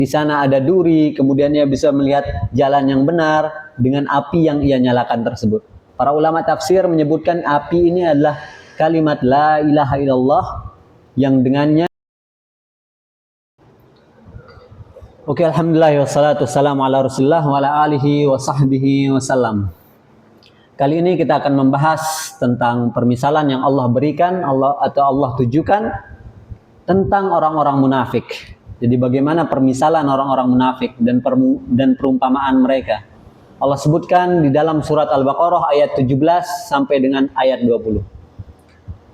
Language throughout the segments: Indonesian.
Di sana ada duri, kemudian ia bisa melihat jalan yang benar dengan api yang ia nyalakan tersebut. Para ulama tafsir menyebutkan api ini adalah kalimat la ilaha illallah yang dengannya. Oke, alhamdulillah wassalatu wassalamu ala Rasulillah wa ala alihi wa sahbihi wasallam. Kali ini kita akan membahas tentang permisalan yang Allah berikan, Allah tujukan tentang orang-orang munafik. Jadi bagaimana permisalan orang-orang munafik dan perumpamaan mereka. Allah sebutkan di dalam surat Al-Baqarah ayat 17 sampai dengan ayat 20.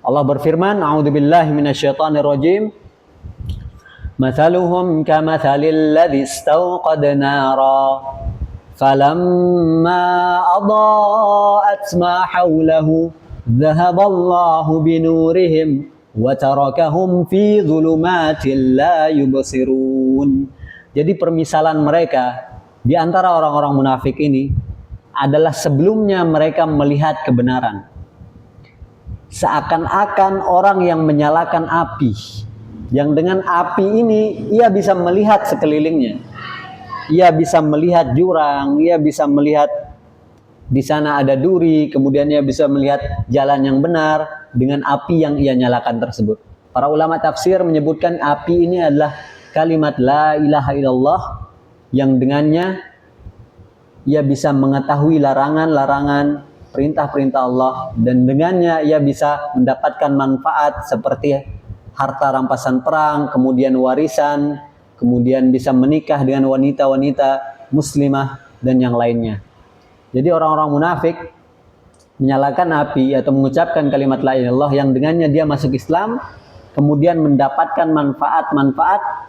Allah berfirman, A'udzubillahi minasyaitonirrajim. Mathaluhum kamathalil ladzi istawqada nara falamma adaa'at ma hawlahu dhahaballahu binurihim wa tarakahum fi dhulumatin la yubsirun. Jadi permisalan mereka di antara orang-orang munafik ini adalah sebelumnya mereka melihat kebenaran. Seakan-akan orang yang menyalakan api, yang dengan api ini ia bisa melihat sekelilingnya. Ia bisa melihat jurang, ia bisa melihat di sana ada duri, kemudian ia bisa melihat jalan yang benar dengan api yang ia nyalakan tersebut. Para ulama tafsir menyebutkan api ini adalah kalimat la ilaha illallah yang dengannya ia bisa mengetahui larangan-larangan, perintah-perintah Allah, dan dengannya ia bisa mendapatkan manfaat seperti harta rampasan perang, kemudian warisan, kemudian bisa menikah dengan wanita-wanita muslimah dan yang lainnya. Jadi orang-orang munafik menyalakan api atau mengucapkan kalimat la ilaha illallah yang dengannya dia masuk Islam, kemudian mendapatkan manfaat-manfaat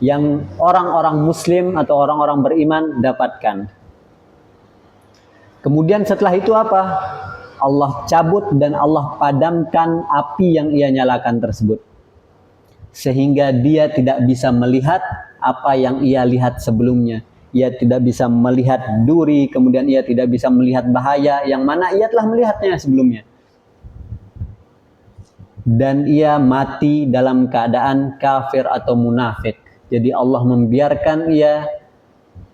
yang orang-orang muslim atau orang-orang beriman dapatkan. Kemudian setelah itu apa? Allah cabut dan Allah padamkan api yang ia nyalakan tersebut. Sehingga dia tidak bisa melihat apa yang ia lihat sebelumnya. Ia tidak bisa melihat duri, kemudian ia tidak bisa melihat bahaya yang mana ia telah melihatnya sebelumnya. Dan ia mati dalam keadaan kafir atau munafik. Jadi Allah membiarkan ia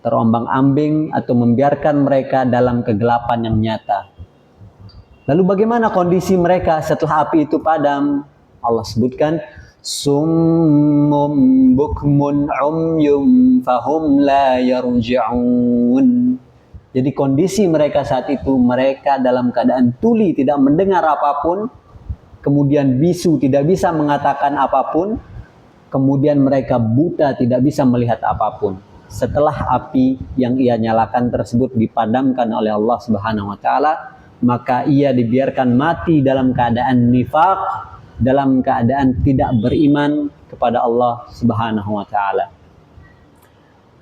terombang-ambing atau membiarkan mereka dalam kegelapan yang nyata. Lalu bagaimana kondisi mereka setelah api itu padam? Allah sebutkan, summum bukmun umyum fahum la yarji'un. Jadi kondisi mereka saat itu, mereka dalam keadaan tuli, tidak mendengar apapun, kemudian bisu, tidak bisa mengatakan apapun, kemudian mereka buta, tidak bisa melihat apapun. Setelah api yang ia nyalakan tersebut dipadamkan oleh Allah Subhanahu wa taala, maka ia dibiarkan mati dalam keadaan nifaq, dalam keadaan tidak beriman kepada Allah Subhanahu wa taala.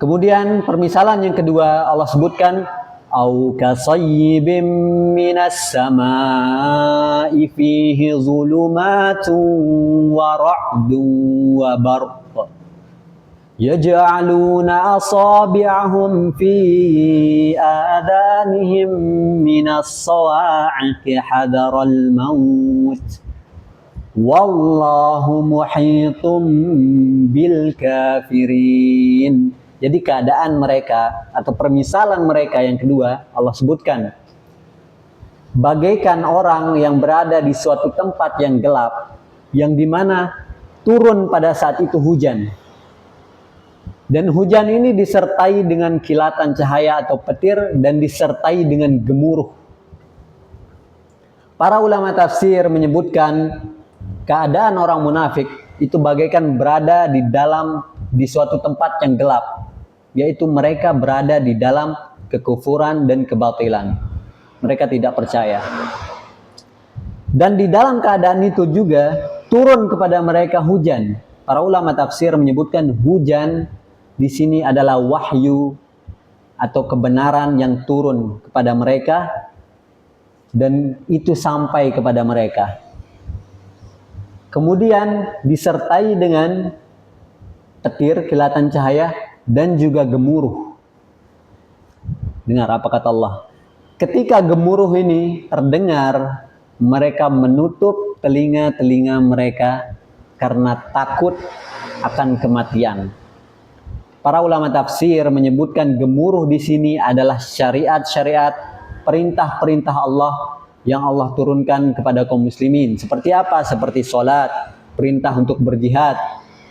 Kemudian permisalan yang kedua Allah sebutkan, au kasayyibim minas samaa'i fihi zulumatun wa ra'dun wa barq yaj'aluna asabi'ahum fi adanihim minas sawa'iqi hadaral maut wallahu muhitum bil kafirin. Jadi keadaan mereka atau permisalan mereka yang kedua Allah sebutkan bagaikan orang yang berada di suatu tempat yang gelap, yang dimana turun pada saat itu hujan. Dan hujan ini disertai dengan kilatan cahaya atau petir dan disertai dengan gemuruh. Para ulama tafsir menyebutkan keadaan orang munafik itu bagaikan berada di suatu tempat yang gelap, yaitu mereka berada di dalam kekufuran dan kebatilan. Mereka tidak percaya. Dan di dalam keadaan itu juga turun kepada mereka hujan. Para ulama tafsir menyebutkan hujan di sini adalah wahyu atau kebenaran yang turun kepada mereka dan itu sampai kepada mereka. Kemudian disertai dengan petir, kilatan cahaya dan juga gemuruh. Dengar apa kata Allah? Ketika gemuruh ini terdengar, mereka menutup telinga-telinga mereka karena takut akan kematian. Para ulama tafsir menyebutkan gemuruh di sini adalah syariat-syariat, perintah-perintah Allah yang Allah turunkan kepada kaum muslimin. Seperti apa? Seperti sholat, perintah untuk berjihad,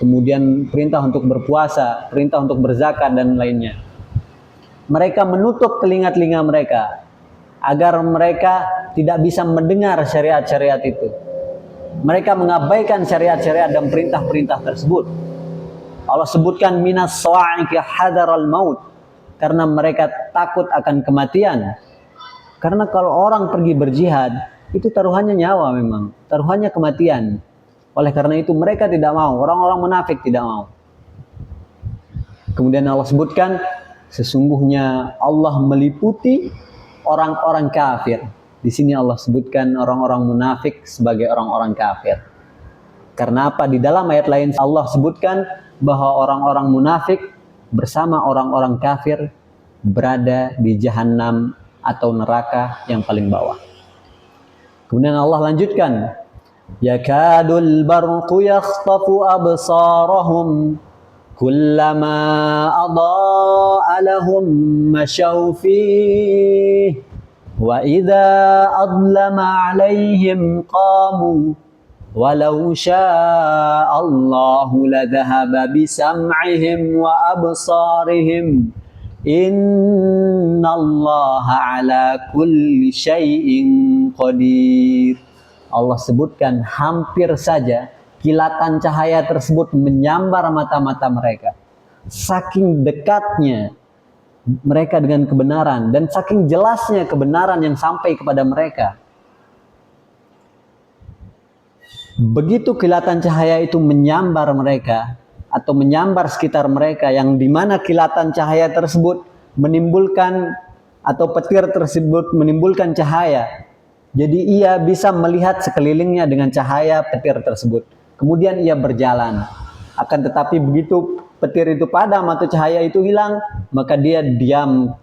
kemudian perintah untuk berpuasa, perintah untuk berzakat, dan lainnya. Mereka menutup telinga-telinga mereka agar mereka tidak bisa mendengar syariat-syariat itu. Mereka mengabaikan syariat-syariat dan perintah-perintah tersebut. Allah sebutkan minas sawa'iqi hadaral maut, karena mereka takut akan kematian. Karena kalau orang pergi berjihad, itu taruhannya nyawa memang, taruhannya kematian. Oleh karena itu mereka tidak mau, orang-orang munafik tidak mau. Kemudian Allah sebutkan, sesungguhnya Allah meliputi orang-orang kafir. Di sini Allah sebutkan orang-orang munafik sebagai orang-orang kafir. Karena apa? Di dalam ayat lain Allah sebutkan bahwa orang-orang munafik bersama orang-orang kafir berada di jahanam atau neraka yang paling bawah. Kemudian Allah lanjutkan, yakadul barqu yakhtafu absarahum kullama adaa'a lahum mashaw fihi wa idza adlama 'alaihim qamu walau sya'allahu ladhahaba bisam'ihim wa absarihim innallaha ala kulli syai'in qadir. Allah sebutkan hampir saja kilatan cahaya tersebut menyambar mata-mata mereka. Saking dekatnya mereka dengan kebenaran dan saking jelasnya kebenaran yang sampai kepada mereka. Begitu kilatan cahaya itu menyambar mereka atau menyambar sekitar mereka, yang dimana kilatan cahaya tersebut menimbulkan atau petir tersebut menimbulkan cahaya. Jadi ia bisa melihat sekelilingnya dengan cahaya petir tersebut. Kemudian ia berjalan. Akan tetapi begitu petir itu padam atau cahaya itu hilang, maka dia diam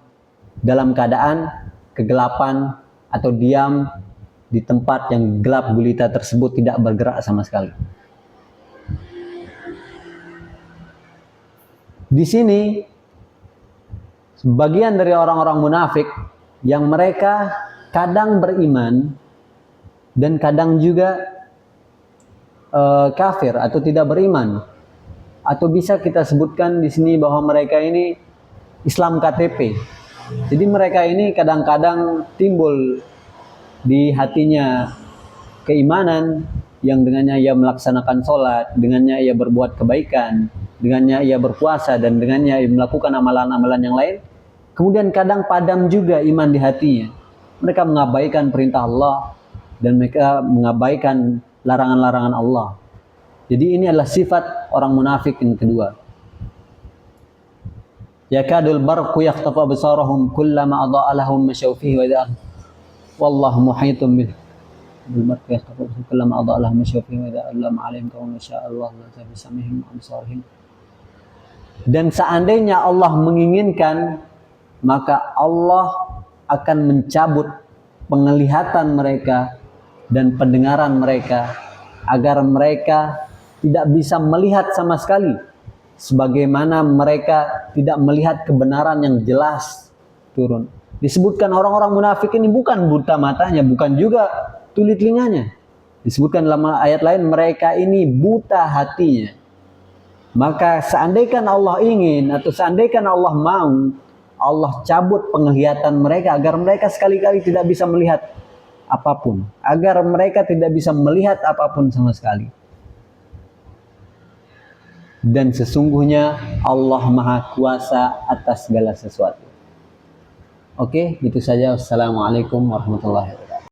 dalam keadaan kegelapan atau diam di tempat yang gelap gulita tersebut, tidak bergerak sama sekali. Di sini sebagian dari orang-orang munafik yang mereka kadang beriman dan kadang juga kafir atau tidak beriman, atau bisa kita sebutkan di sini bahwa mereka ini Islam KTP. Jadi mereka ini kadang-kadang timbul di hatinya keimanan yang dengannya ia melaksanakan sholat, dengannya ia berbuat kebaikan, dengannya ia berpuasa, dan dengannya ia melakukan amalan-amalan yang lain. Kemudian kadang padam juga iman di hatinya. Mereka mengabaikan perintah Allah dan mereka mengabaikan larangan-larangan Allah. Jadi ini adalah sifat orang munafik yang kedua. Yakadul barqu yakhtafu absarahum kullama adaa'a lahum mashaw fihi wa idza wallahu muhitun bil barqi yakhtafu kullama adaa'a lahum mashaw fihi wa idza allama 'alaihim qawmun sya'allahu la tabisamihim absarihim. Dan seandainya Allah menginginkan, maka Allah akan mencabut penglihatan mereka dan pendengaran mereka agar mereka tidak bisa melihat sama sekali, sebagaimana mereka tidak melihat kebenaran yang jelas turun. Disebutkan orang-orang munafik ini bukan buta matanya, bukan juga tuli telinganya. Disebutkan dalam ayat lain mereka ini buta hatinya. Maka seandainya Allah ingin atau seandainya Allah mau, Allah cabut penglihatan mereka agar mereka sekali-kali tidak bisa melihat apapun, agar mereka tidak bisa melihat apapun sama sekali. Dan sesungguhnya Allah Maha Kuasa atas segala sesuatu. Oke, itu saja. Wassalamualaikum warahmatullahi wabarakatuh.